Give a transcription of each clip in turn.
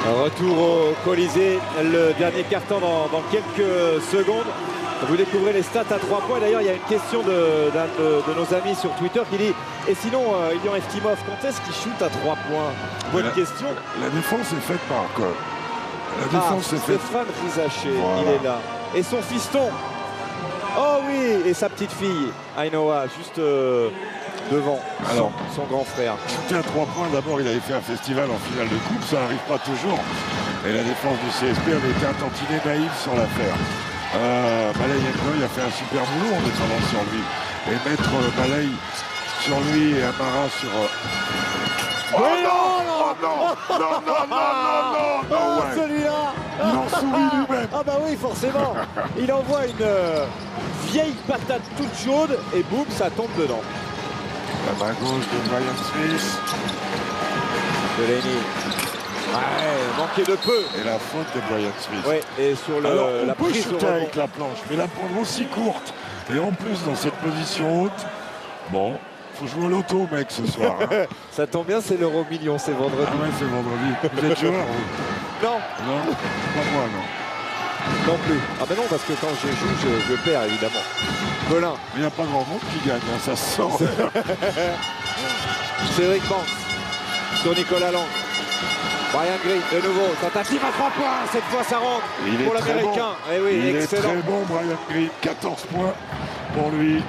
Retour au Colisée, le dernier carton dans quelques secondes. Vous découvrez les stats à 3 points. D'ailleurs, il y a une question d'un de nos amis sur Twitter qui dit « Et sinon, Ilian Eftimov, quand est-ce qu'il shoot à 3 points ?» Bonne question. La défense est faite par quoi? La défense est faite. Stéphane Rizaché, voilà. Il est là. Et son fiston. Oh oui, et sa petite fille, Ainoa, juste devant. Alors, son grand frère. Shooter à 3 points, d'abord, il avait fait un festival en finale de coupe, ça n'arrive pas toujours. Et la défense du CSP avait été un tantinet naïf sur l'affaire. Malay Yengoy a fait un super boulot en descendant sur lui. Et mettre Malay sur lui et Amara sur... Oh non, ouais. Celui-là. Il en sourit lui-même. Ah bah oui, forcément. Il envoie une vieille patate toute chaude et boum, ça tombe dedans. La main gauche de Brian Smith. Delaney. Ouais, manqué de peu. Et la faute de Brian Smith. Ouais, et sur le, alors, la on peut prise shooter avec la planche, mais la prendre aussi courte. Et en plus, dans cette position haute, bon, faut jouer au loto, mec, ce soir. Hein. Ça tombe bien, c'est l'euro million, c'est vendredi. Ah ouais, c'est vendredi. Vous êtes joueur vous? Non. Non, pas moi, non. Non plus. Ah ben non, parce que quand je joue, je perds, évidemment. Belin. Il n'y a pas grand monde qui gagne, hein, ça se sent. Cédric Banks sur Nicolas Lang. Brian Green, de nouveau, tentative à 3 points, cette fois ça rentre pour l'Américain. Bon. Eh oui, il excellent. est très bon, Brian Green, 14 points pour lui.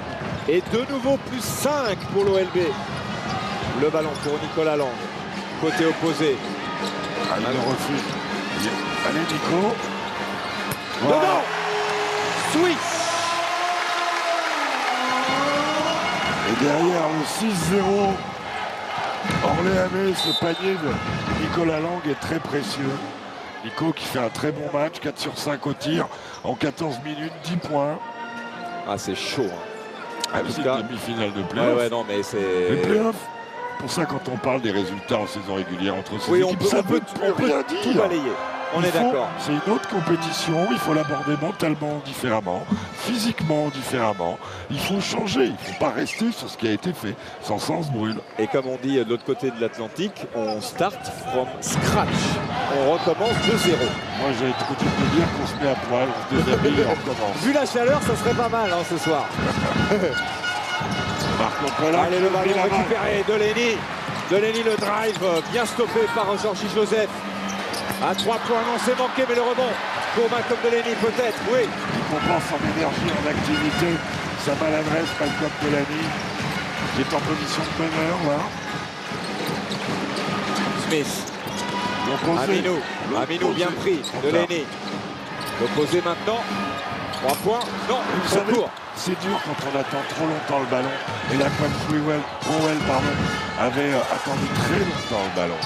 Et de nouveau plus 5 pour l'OLB. Le ballon pour Nicolas Lang, côté opposé. Ah, il le refuse. Allez, Nico. Voilà. Dedans. Suisse. Et derrière le 6-0, Orléanais, ce panier de Nicolas Lang est très précieux. Nico qui fait un très bon match, 4 sur 5 au tir, en 14 minutes, 10 points. Ah, c'est chaud. Hein. Ah, c'est une demi-finale de playoff. Ouais, non, mais c'est... Les playoffs, pour ça, quand on parle des résultats en saison régulière entre ces équipes, on peut tout balayer. On est d'accord. C'est une autre compétition, il faut l'aborder mentalement différemment, physiquement différemment. Il faut changer, il ne faut pas rester sur ce qui a été fait. Sans sens brûle. Et comme on dit de l'autre côté de l'Atlantique, on start from scratch. On recommence de zéro. Moi j'ai coutume de dire qu'on se met à poil, on se déshabille et on recommence. Vu la chaleur, ça serait pas mal hein, ce soir. Marco Pola. Allez, le ballon récupéré, Delaney le drive, bien stoppé par Georgie Joseph. À 3 points, non, c'est manqué, mais le rebond pour Malcolm Delaney peut-être, oui. Il compense son énergie en activité, sa maladresse, Malcolm Delaney, qui est en position de bonheur, là. Smith. Aminou bien pris, Delaney. L'opposé maintenant. 3 points, non, ça court. C'est dur quand on attend trop longtemps le ballon. Et là, comme Crowell avait attendu très longtemps le ballon.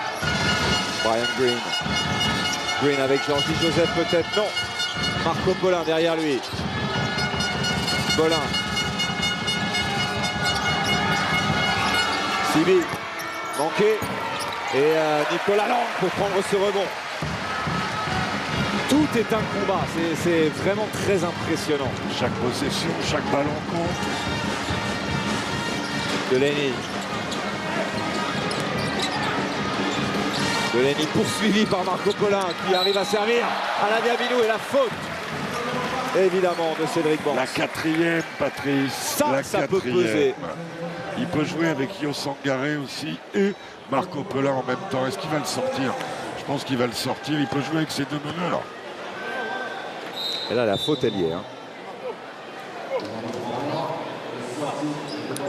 Brian Green avec Georgie Joseph peut-être, non. Marco Polin derrière lui. Polin. Sibi, manqué. Et Nicolas Lang pour prendre ce rebond. Tout est un combat, c'est vraiment très impressionnant. Chaque possession, chaque ballon compte. Delaney poursuivi par Marco Polin qui arrive à servir à la Diabinou et la faute évidemment de Cédric Banks. La 4e, Patrice. Ça peut peser. Il peut jouer avec Yo Sangaré aussi et Marco Polin en même temps. Est-ce qu'il va le sortir? Je pense qu'il va le sortir. Il peut jouer avec ses deux meneurs. Et là, la faute, elle y est. Hein.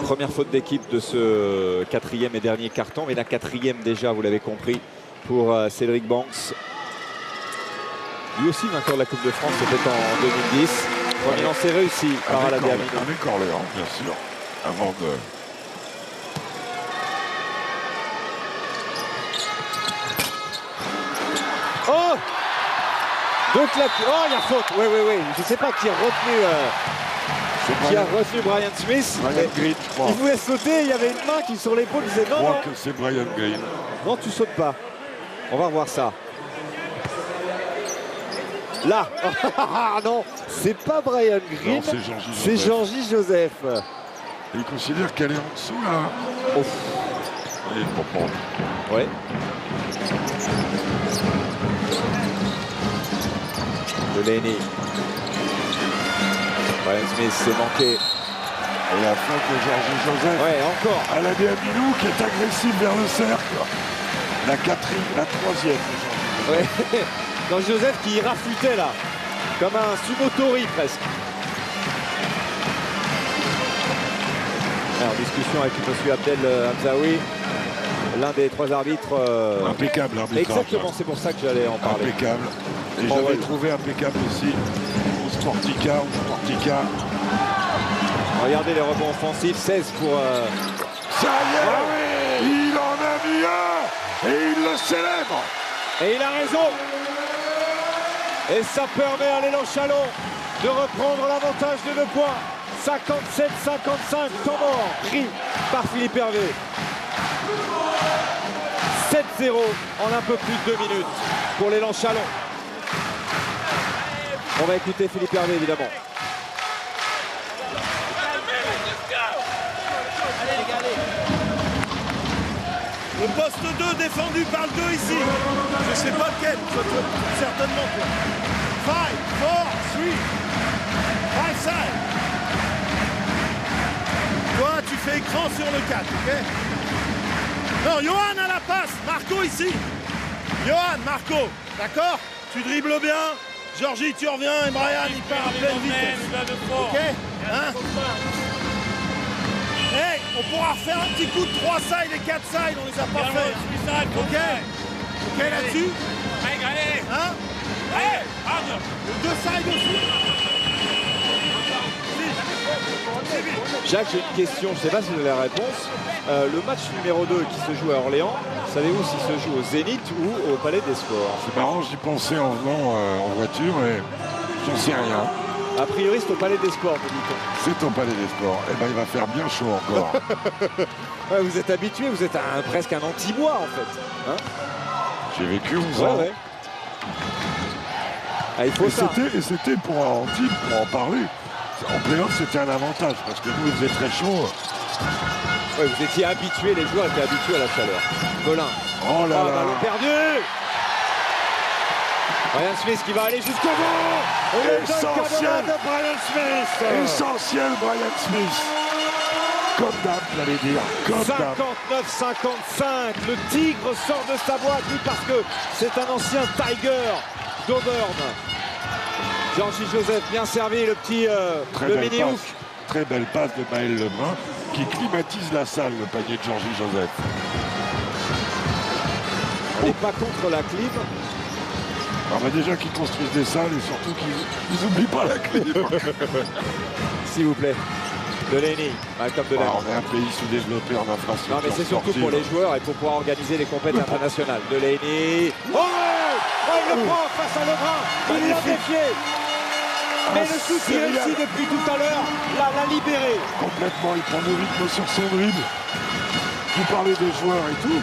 Première faute d'équipe de ce 4e et dernier carton. Mais la 4e déjà, vous l'avez compris, pour Cédric Banks. Lui aussi vainqueur de la Coupe de France, c'était en 2010. Premier lancé réussi par Alain Diamino. Avec Orléans, bien sûr. Avant de... Oh! Donc là, oh, il y a faute. Oui. Je ne sais pas qui a retenu Brian Smith. Brian Green, je crois. Il voulait sauter, il y avait une main qui sur l'épaule disait non. Je crois que c'est Brian Green. Non, tu sautes pas. On va revoir ça. Là. Non, c'est pas Brian Green. C'est Georgie Joseph. Et il considère qu'elle est en dessous là. Ouf. Et bon. Ouais. Delaney. Brian Smith s'est manqué. Et la faute de Georges Joseph. Ouais, encore. À la Béamilou qui est agressif vers le cercle. La troisième. Ouais. Georges Joseph qui raffûtait là. Comme un sumotori presque. Alors, discussion avec M. Abdel Hamzaoui, l'un des trois arbitres. Impeccable arbitrage. Exactement, c'est pour ça que j'allais en parler. Impeccable. Et j'avais trouvé impeccable aussi au Sportica. Regardez les rebonds offensifs, 16 pour... Ça y est, il en a mis un et il le célèbre. Et il a raison. Et ça permet à l'élan Chalon de reprendre l'avantage de 2 points. 57-55, temps mort, pris par Philippe Hervé. 7-0 en un peu plus de 2 minutes pour l'élan Chalon. On va écouter Philippe Hervé évidemment. Le poste 2 défendu par le 2 ici. Je sais pas lequel, certainement. 5, 4, 3, 5 side. Toi, tu fais écran sur le 4, ok? Non, Johan à la passe. Marco ici. Johan, Marco, d'accord? Tu dribbles bien. Georgie, tu reviens et Brian, il part à pleine vitesse. Ok? Hein? Hey, on pourra refaire un petit coup de 3 sides et 4 sides, on les a pas fait. Ok? Ok là-dessus? Hein? Le 2 sides aussi? Jacques, j'ai une question, je ne sais pas si vous avez la réponse. Le match numéro 2 qui se joue à Orléans, savez-vous s'il se joue au Zénith ou au Palais des Sports? C'est marrant, j'y pensais en venant en voiture et j'en sais rien. A priori, c'est au Palais des Sports, me dit-on. C'est au Palais des Sports. Eh ben, il va faire bien chaud encore. Ouais, vous êtes habitué, vous êtes presque un anti-bois en fait. Hein? J'ai vécu 11 ans. Ouais. Ah, il faut ça. Et c'était pour en parler. En playoff, c'était un avantage parce que nous, il faisait très chaud. Ouais, vous étiez habitués, les joueurs étaient habitués à la chaleur. Colin. Oh là là. Ballon perdu. Brian Smith qui va aller jusqu'au bout. Essentiel de Brian Smith. Essentiel Brian Smith. Comme d'hab, j'allais dire. Comme d'hab. 59-55. Le Tigre sort de sa boîte, lui, parce que c'est un ancien Tiger d'Auburn. Georgie Joseph, bien servi, le petit le mini hook. Très belle passe de Maël Lebrun qui climatise la salle, le panier de Georgie Joseph. On n'est pas contre la clim. Alors, déjà qu'ils construisent des salles et surtout qu'ils n'oublient pas la clim. S'il vous plaît. Delaney, Malcolm Delaney. On est un pays sous-développé en infrastructure. Non mais c'est surtout pour les joueurs et pour pouvoir organiser les compétitions internationales. Delaney. Oh, il le prend face à Lebrun. Il l'a défié. Mais le souci réussi depuis tout à l'heure l'a libéré. Complètement, il prend le rythme sur son dribble. Vous parlez des joueurs et tout,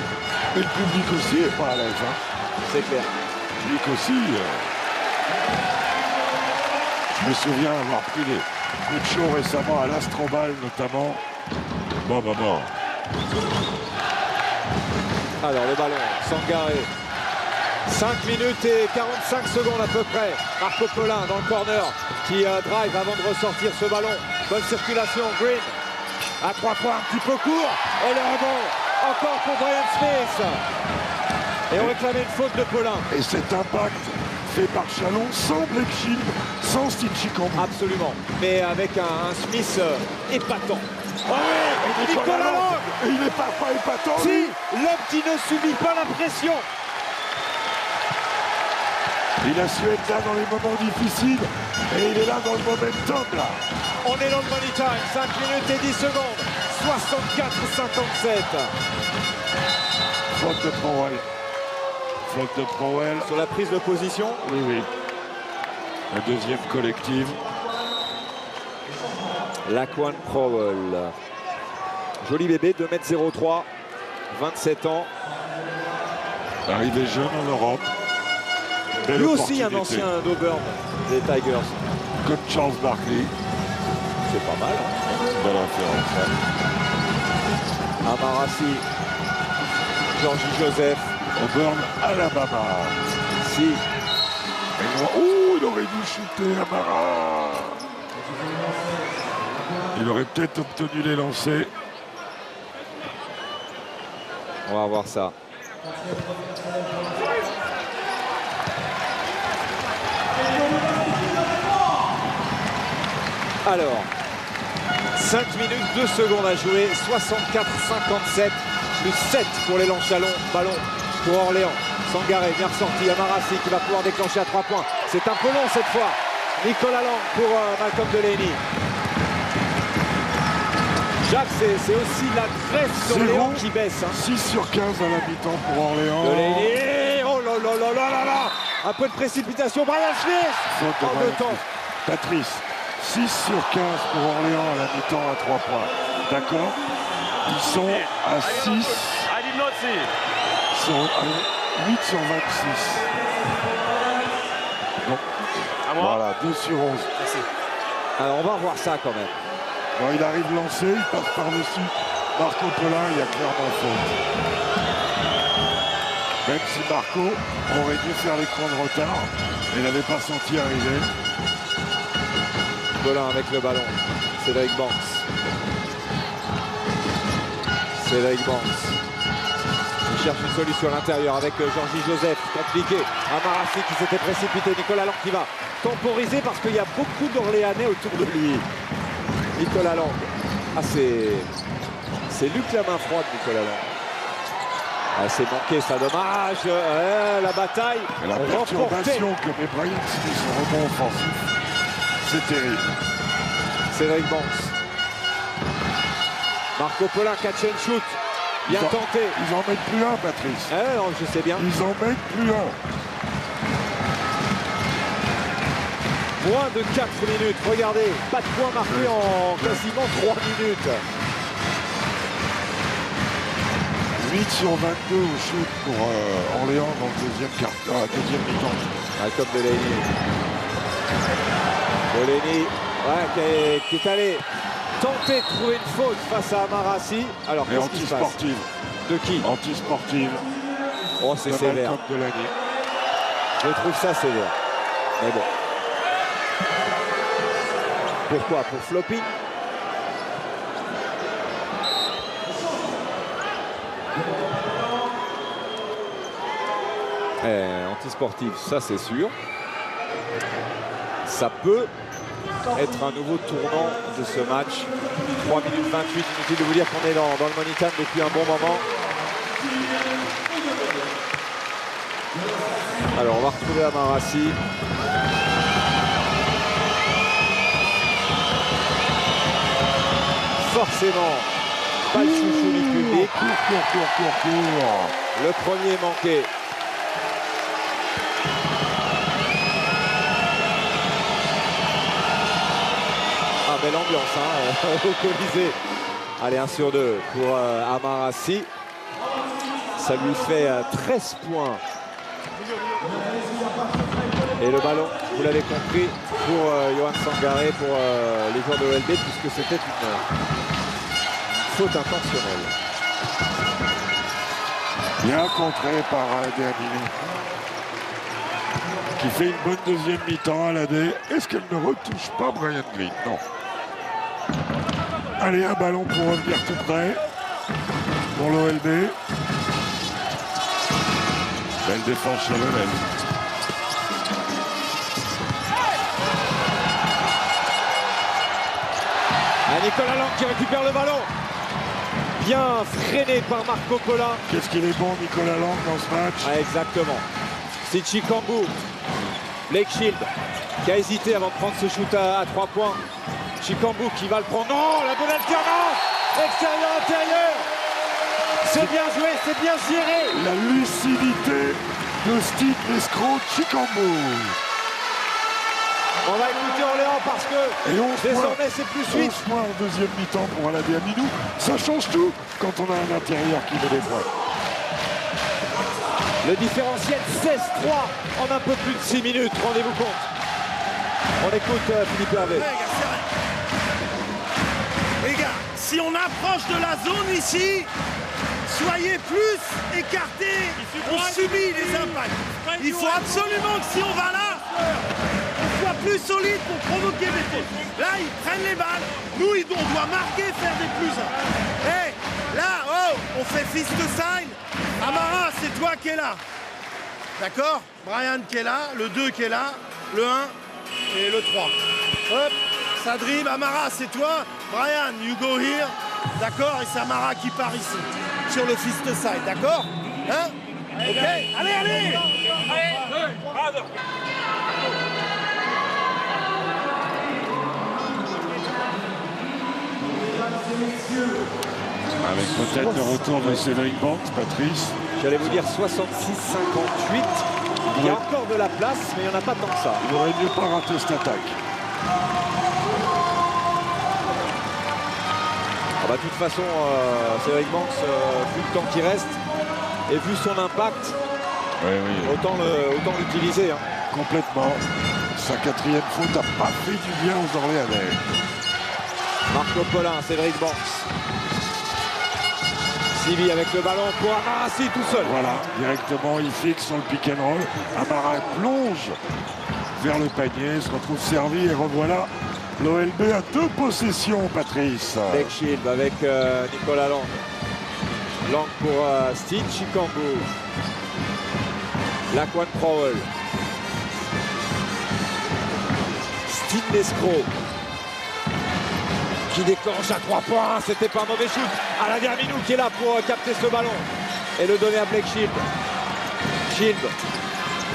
mais le public aussi est pas à l'aise. Hein. C'est clair. Le public aussi. Je me souviens avoir pris des coups de chaud récemment à l'Astrobal notamment. Bon. Alors le ballon, Sangaré. 5 minutes et 45 secondes à peu près. Marco Polin dans le corner qui drive avant de ressortir ce ballon. Bonne circulation, Green. À 3 points, un petit peu court. Et le rebond, encore pour Brian Smith. Et on réclamait une faute de Polin. Et cet impact fait par Chalon sans Blake Shield, sans Steve Chicambou. Absolument. Mais avec un Smith épatant. Oh oui, Nicolas Lang. Et il n'est pas épatant. Si, l'homme qui ne subit pas la pression. Il a su être là dans les moments difficiles et il est là dans le momentum là. On est dans le money time, 5 minutes et 10 secondes, 64-57. Faute de Powell. Faute de Powell. Sur la prise de position. Oui. La deuxième collective. Laquan Powell. Joli bébé, 2m03, 27 ans. Arrivé jeune en Europe. Lui aussi un ancien d'Auburn, des Tigers. Comme Charles Barkley. C'est pas mal. Belle référence. Amarassi. Georgie Joseph. Auburn, Alabama. Si. Il aurait dû shooter Amara. Il aurait peut-être obtenu les lancers. On va voir ça. Alors, 5 minutes, 2 secondes à jouer, 64-57, plus 7 pour les Lanchalons, ballon pour Orléans. Sangaré, bien ressorti, Amarassi qui va pouvoir déclencher à 3 points. C'est un peu long cette fois. Nicolas Lang pour Malcolm Delaney. Jacques, c'est aussi la trêve d'Orléans qui baisse. 6 sur 15 à la mi-temps pour Orléans. Delaney, oh là là là là là là. Un peu de précipitation, Brian Smith. Faute de Brian Smith. Patrice. 6 sur 15 pour Orléans à la mi-temps à 3 points. D'accord? Ils sont à 6. Ils sont à 8 sur 26. Donc, voilà, 2 sur 11. Merci. Alors on va voir ça quand même. Bon, il arrive lancé, il passe par-dessus Marco Polin, il y a clairement faute. Même si Marco aurait dû faire l'écran de retard, il n'avait pas senti arriver. Polin avec le ballon. Cédric Banks. Cédric Banks. Il cherche une solution à l'intérieur avec Georgie Joseph. Compliqué. Amarassi qui s'était précipité. Nicolas Lang qui va temporiser parce qu'il y a beaucoup d'Orléanais autour de lui. Nicolas Lang. Ah, c'est Luc la main froide, Nicolas Lang. Ah, c'est manqué, ça, dommage. La bataille. Et la perturbation que met Brian Smith, son rebond offensif. C'est terrible. Cédric Banks. Marco Polin, catch and shoot. Bien tenté. Ils en mettent plus un, Patrice. Non, je sais bien. Ils en mettent plus un. Moins de 4 minutes. Regardez, pas de points marqués en quasiment 3 minutes. 8 sur 22 au shoot pour Orléans dans le deuxième mi-temps. Comme Delaney. Delaney, qui est allé tenter de trouver une faute face à Amarassi. Alors, et anti-sportive. De qui? Anti-sportive. Oh, c'est sévère. Je trouve ça sévère. Mais bon. Pourquoi? Pour flopping? Anti-sportive, ça c'est sûr. Ça peut être un nouveau tournant de ce match. 3 minutes 28, inutile de vous dire qu'on est dans le Money Time depuis un bon moment. Alors on va retrouver Amarassi. Forcément, pas de chouchou du public. Court. Le premier manqué. Belle ambiance au Colisée. Allez, 1 sur 2 pour Amarassi. Ça lui fait 13 points. Et le ballon, vous l'avez compris, pour Johan Sangaré, pour les joueurs de l'OLB, puisque c'était une faute intentionnelle. Bien contré par Delaney, qui fait une bonne deuxième mi-temps à l'AD. Est-ce qu'elle ne retouche pas Brian Green? Non. Allez, un ballon pour revenir tout près pour l'OLB. Belle défense chez Lionel. Nicolas Lang qui récupère le ballon. Bien freiné par Marco Polin. Qu'est-ce qu'il est bon, Nicolas Lang, dans ce match? Exactement. C'est Chikambu. Blake Shield qui a hésité avant de prendre ce shoot à 3 points. Chikambu qui va le prendre. Non, la bonne alternance. Extérieur-intérieur. C'est bien joué, c'est bien géré. La lucidité de Steve l'escroc Chikambu. On va écouter Orléans parce que désormais c'est plus 8. 11 points en deuxième mi-temps pour Aladé Amidou. Ça change tout quand on a un intérieur qui met des points. Le différentiel 16-3 en un peu plus de 6 minutes, rendez-vous compte. On écoute Philippe Hervé. Les gars, si on approche de la zone ici, soyez plus écartés. On subit les impacts. Il faut absolument que si on va là, On soit plus solide pour provoquer des fautes. Là, ils prennent les balles. Nous, on doit marquer, faire des plus 1. Hey, là, oh, on fait fist sign. Amara, c'est toi qui es là. D'accord? Brian qui est là, le 2 qui est là, le 1 et le 3. Hop, ça dribble. Amara, c'est toi. Brian, you go here. D'accord? Et c'est Amara qui part ici, sur le fist side. D'accord? Hein? Ok? Allez, allez! Avec peut-être le retour de Cédric Banks, Patrice. J'allais vous dire 66-58. Il y a encore de la place, mais il n'y en a pas tant que ça. Il aurait mieux pas raté cette attaque. De toute façon, Cédric Banks, vu le temps qui reste et vu son impact, autant l'utiliser. Hein. Complètement. Sa 4e faute n'a pas fait du bien aux Orléanais. Marco Polin, Cédric Banks. Sibi avec le ballon pour Amarassi tout seul. Voilà, directement il fixe sur le pick and roll. Amara plonge vers le panier, se retrouve servi et revoilà l'OLB à 2 possessions, Patrice. Blake Shield avec Nicolas Lang. Lang pour Steve Chikambu. Laquan Crowell. Steve Nescro qui déclenche à 3 points. C'était pas un mauvais shoot. À la dernière minute qui est là pour capter ce ballon et le donner à Blake Shield. Shield.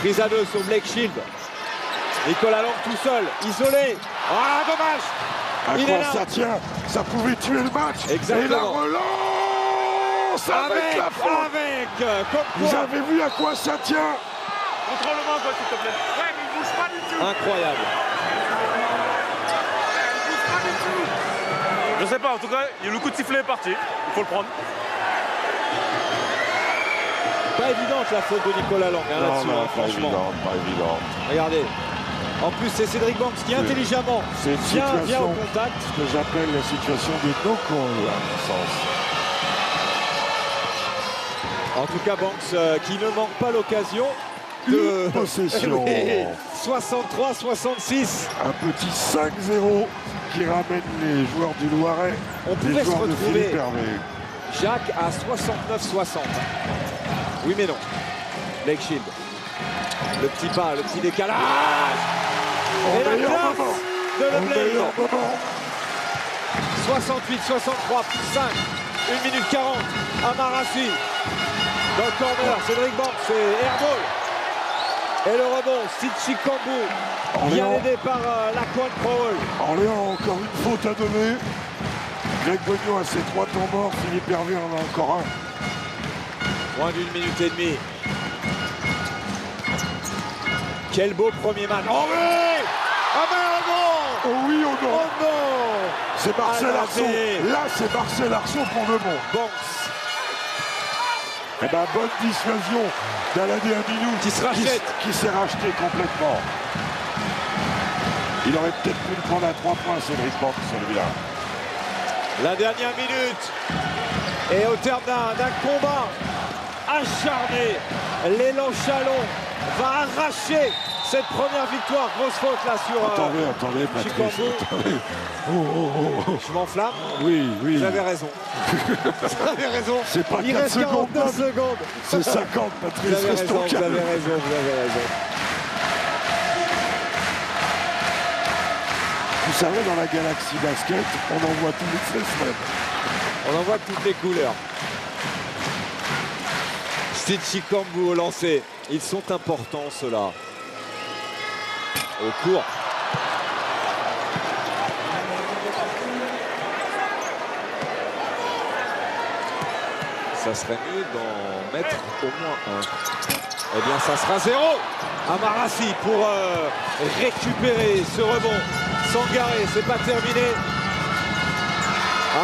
Prise à 2 sur Blake Shield. Nicolas Lang tout seul, isolé. Ah, dommage. À quoi ça tient? Ça pouvait tuer le match. Exactement. Et la relance avec la faute. Vous avez vu à quoi ça tient? Contrôle-moi, s'il te plaît. Ouais, mais il bouge pas du tout. Incroyable. Il bouge pas du tout. Je sais pas, en tout cas, le coup de sifflet est parti. Il faut le prendre. Pas évidente la faute de Nicolas Lang là-dessus, Non, pas franchement. évident, pas évident. Regardez. En plus, c'est Cédric Banks qui intelligemment vient au contact. Ce que j'appelle la situation de no call, à mon sens. En tout cas, Banks qui ne manque pas l'occasion de possession. 63-66. Un petit 5-0 qui ramène les joueurs du Loiret. On pouvait les se joueurs de retrouver, Philippe Hervé. Jacques, à 69-60. Oui, mais non. Blake Shield. Le petit pas, le petit décalage. Et la meilleur place moment. de Au Blake. meilleur moment. 68-63 plus 5. 1 minute 40. Amarassi. Dans le corner, Cédric Banks, c'est airball. Et le rebond, Steve Chikambu. Bien aidé par Laquan Crowell. Orléans, encore une faute à donner. Greg Bognon a ses 3 temps morts. Philippe Hervé en a encore un. Moins d'1 minute et demie. Quel beau premier match. Oh oui! Ah ben oh non! Oh oui, oh non! Oh non! C'est Marcel Arceau. Là, c'est Marcel Arceau pour le bon. Banks. Eh ben, bonne dissuasion d'Aladé Aminou. Qui se rachète. Qui s'est racheté complètement. Il aurait peut-être pu le prendre à 3 points, Cédric Banks, celui-là. La dernière minute. Et au terme d'un combat acharné, l'élan Chalon va arracher cette première victoire. Grosse faute là sur Attendez, Patrice. Attendez. Je m'enflamme. Oui. Vous avez raison. Vous avez raison. C'est pas Il 4 reste secondes. 49 secondes. C'est 50, Patrice. Vous avez Restons raison, vous calmes. avez raison. Vous savez, dans la galaxie basket, on en voit toutes les semaines. On en voit toutes les couleurs. Steve Chikambu au lancer. Ils sont importants, ceux-là. Au court. Ça serait mieux d'en mettre au moins un. Eh bien, ça sera 0. Amarassi pour récupérer ce rebond. Sangaré, c'est pas terminé.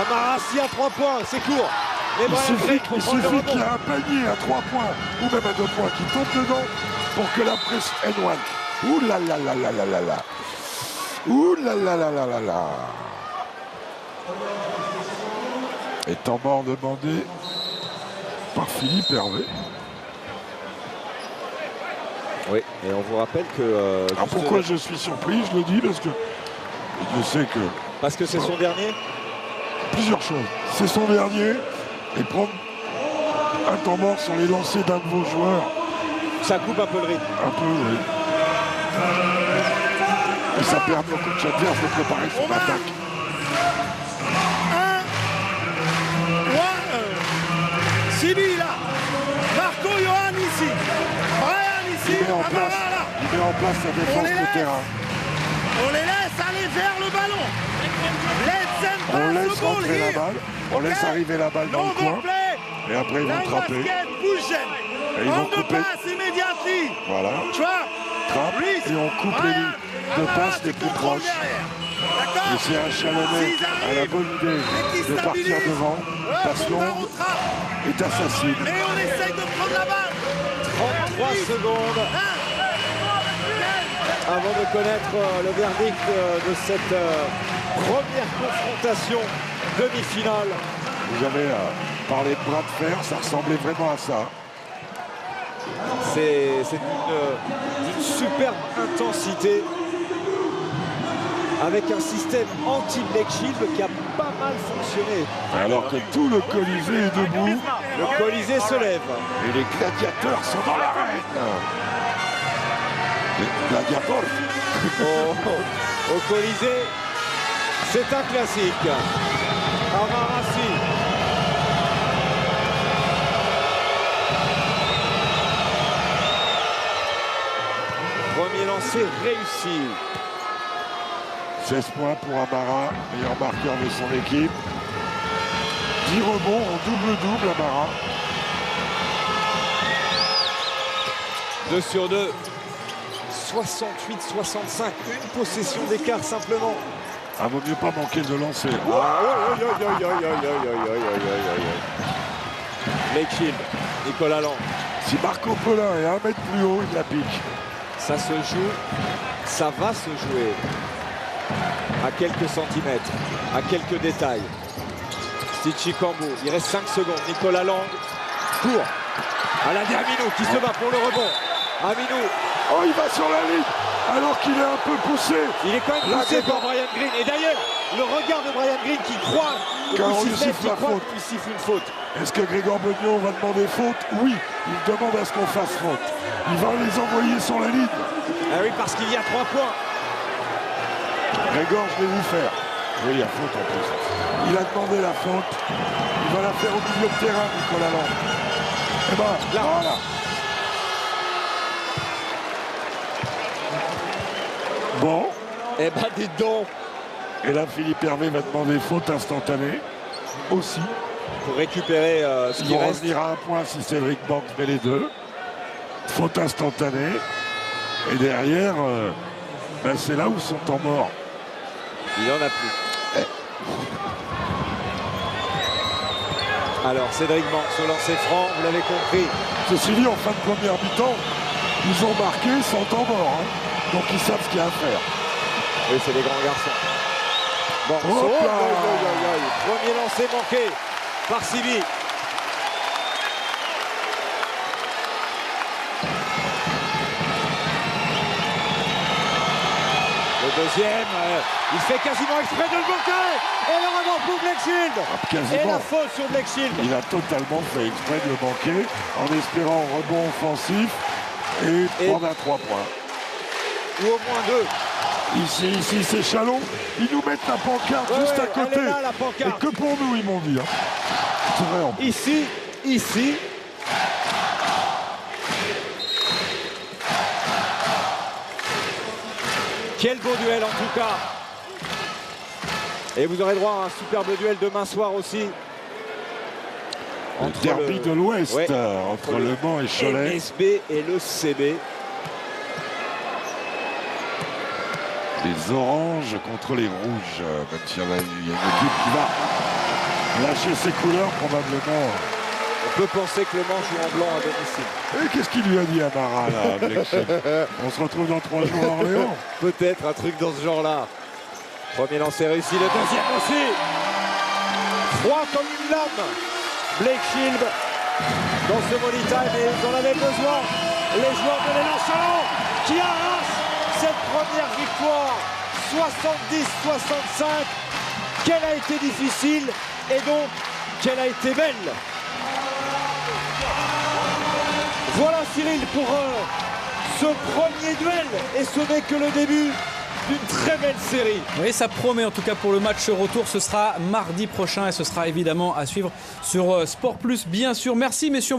Amarassi à 3 points, c'est court. Et Il suffit qu'il y ait un panier à 3 points ou même à 2 points qui tombe dedans pour que la presse N1. Ouh là là là là là là là. Ouh là là là là là là. Et temps mort demandé par Philippe Hervé. Oui, et on vous rappelle que... Alors pourquoi je suis surpris? Je le dis parce que je sais que... Parce que c'est son dernier? Plusieurs choses. C'est son dernier, et prendre un temps mort sur les lancers d'un de vos joueurs, Ça coupe un peu le rythme. un peu, oui. Et ça permet au coach adverse de préparer son attaque. Sibi là, Marco, Johan ici, Brian ici, Il met en place sa défense de terrain. On les laisse aller vers le ballon. Let them On pass laisse the ball rentrer la here. balle, on laisse arriver la balle dans No le coin, overplay. et après ils vont Line trapper. basket, Bullgen. Et ils vont On the couper. pass immediately. Voilà, Trap. trappe, Reese. et on coupe les lignes de passe les plus proches. D'accord. Et c'est un Chalonnais à la bonne idée de partir devant, passe longue, est assassine. Et on essaye de prendre la balle. 33 secondes avant de connaître le verdict de cette première confrontation demi-finale. Vous avez parlé de bras de fer, ça ressemblait vraiment à ça. C'est d'une superbe intensité avec un système anti-Black Shield qui a pas mal fonctionné. Alors que tout le Colisée est debout, Le Colisée se lève. et les gladiateurs sont dans l'arène. Les gladiateurs. Au Colisée, c'est un classique. Amarassi. Premier lancer réussi. 16 points pour Amara, meilleur marqueur de son équipe. 10 rebonds en double-double, Amara. 2 sur 2. 68-65. Une possession d'écart simplement. Ah, vaut mieux pas manquer de lancer. Blake Shield, Nicolas Lang. Si Marco Polin est 1 mètre plus haut, il la pique. Ça se joue, ça va se jouer à quelques centimètres, à quelques détails. Stichi Kambo, il reste 5 secondes. Nicolas Lang court. À la Aminou qui se bat pour le rebond. Aminou. Oh, il va sur la ligne alors qu'il est un peu poussé. Il est quand même poussé par Brian Green. Et d'ailleurs, le regard de Brian Green qui croit Car on qu'il lui siffle la faute. siffle une faute. Est-ce que Grégor Beugnot va demander faute? Oui, il demande à ce qu'on fasse faute. Il va les envoyer sur la ligne. Ah oui, parce qu'il y a 3 points. Grégor, je vais vous faire. Oui, il y a faute en plus. Il a demandé la faute. Il va la faire au milieu de terrain, Nicolas Lang. Et ben, Là. voilà. Bon. Eh ben, dis donc. Et là, Philippe Hervé va demander faute instantanée. Aussi. Pour récupérer ce qui Il reste. revenir à un point si Cédric Banks met les deux. Faute instantanée. Et derrière, ben c'est là où sont temps morts. Il n'en a plus. Alors, Cédric Banks au lancer franc, vous l'avez compris. Ceci dit, en fin de première mi-temps, ils ont marqué sans temps mort. Hein. Donc ils savent ce qu'il y a à faire. Oui, c'est des grands garçons. Bon, Hop là. premier lancer manqué par Sibi. Le deuxième, il fait quasiment exprès de le bloquer. Et le rebond pour Black Shield. Et Quasiment. la faute sur Black Shield. Il a totalement fait exprès de le manquer en espérant un rebond offensif et prendre à 3 points. Ou au moins 2. Ici, c'est Chalon. Ils nous mettent la pancarte Ouais, juste à ouais, elle côté. est là, la Et pancarte. que pour nous, ils m'ont dit. Hein. C'est vrai, en plus. Ici. Quel beau duel en tout cas. Et vous aurez droit à un superbe duel demain soir aussi. Le derby de l'Ouest, Ouais. entre Le Mans et Cholet. MSB et le CB. Les oranges contre les rouges. Même s'il y a une équipe qui va lâcher ses couleurs, probablement. On peut penser que le Mans joue en blanc à domicile. Et qu'est-ce qu'il lui a dit à Mara, là, Black Shield? On se retrouve dans 3 jours à Orléans. Peut-être un truc dans ce genre-là. Premier lancer réussi, le deuxième aussi. Froid comme une lame. Blake Shield dans ce money time et ils en avaient besoin. les joueurs de l'Élan Chalon qui arrachent cette première victoire 70-65. Quelle a été difficile et donc quelle a été belle. Voilà Cyril pour ce premier duel et ce n'est que le début d'une très belle série. Oui, ça promet en tout cas pour le match retour. Ce sera mardi prochain et ce sera évidemment à suivre sur Sport Plus, bien sûr. Merci messieurs.